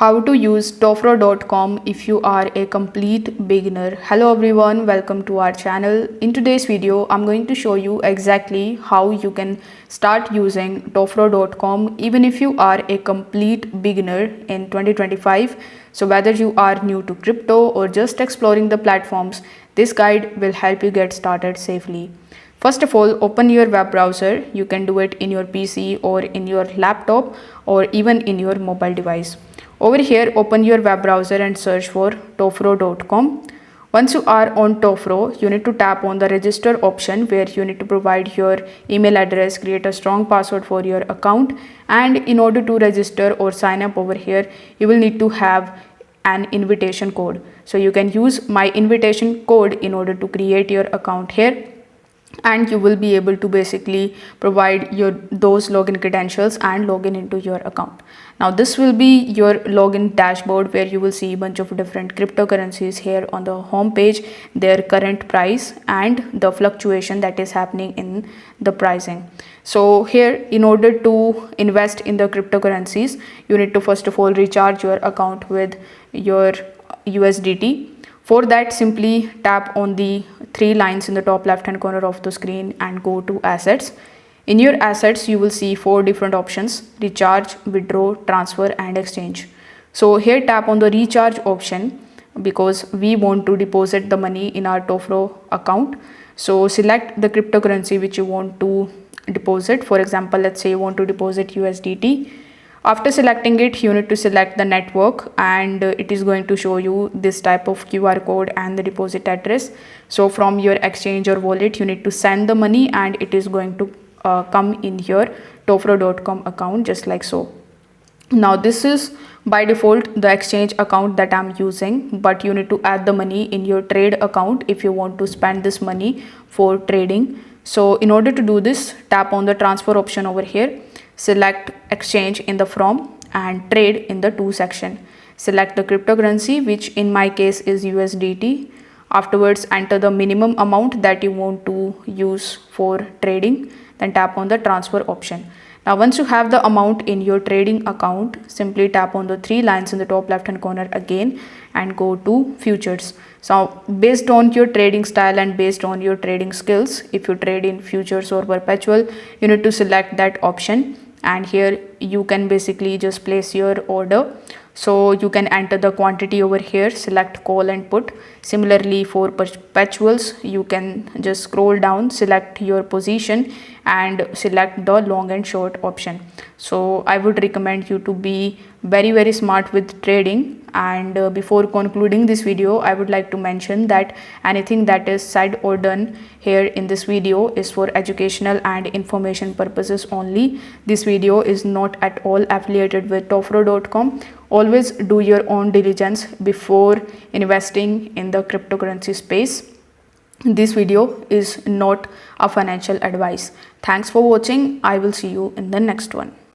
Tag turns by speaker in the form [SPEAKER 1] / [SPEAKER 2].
[SPEAKER 1] How to use Tofro.com if you are a complete beginner. Hello everyone, welcome to our channel. In today's video, I'm going to show you exactly how you can start using Tofro.com even if you are a complete beginner in 2025. So whether you are new to crypto or just exploring the platforms, this guide will help you get started safely. First of all, open your web browser. You can do it in your PC or in your laptop or even in your mobile device. Over here, open your web browser and search for Tofro.com. Once you are on Tofro, you need to tap on the register option where you need to provide your email address, create a strong password for your account, and in order to register or sign up over here, you will need to have an invitation code. So you can use my invitation code in order to create your account here, and you will be able to basically provide those login credentials and login into your account. Now this will be your login dashboard where you will see a bunch of different cryptocurrencies here on the home page, their current price and the fluctuation that is happening in the pricing. So here, in order to invest in the cryptocurrencies, you need to first of all recharge your account with your USDT. For that, simply tap on the three lines in the top left hand corner of the screen and go to assets. In your assets, you will see four different options: recharge, withdraw, transfer and exchange. So here tap on the recharge option because we want to deposit the money in our Tofro account. So select the cryptocurrency which you want to deposit. For example, let's say you want to deposit USDT. After selecting it, you need to select the network and it is going to show you this type of QR code and the deposit address. So from your exchange or wallet, you need to send the money and it is going to come in your Tofro.com account just like so. Now this is by default the exchange account that I'm using, but you need to add the money in your trade account if you want to spend this money for trading. So in order to do this, tap on the transfer option over here. Select exchange in the from and trade in the to section. Select the cryptocurrency, which in my case is USDT. Afterwards, enter the minimum amount that you want to use for trading. Then tap on the transfer option. Now once you have the amount in your trading account, simply tap on the three lines in the top left hand corner again and go to futures. So based on your trading style and based on your trading skills, if you trade in futures or perpetual, you need to select that option, and here you can basically just place your order. So you can enter the quantity over here, select call and put. Similarly for perpetuals, you can just scroll down, select your position and select the long and short option. So I would recommend you to be very smart with trading. And before concluding this video, I would like to mention that anything that is said or done here in this video is for educational and information purposes only. This video is not at all affiliated with Tofro.com. Always do your own diligence before investing in the cryptocurrency space. This video is not a financial advice. Thanks for watching. I will see you in the next one.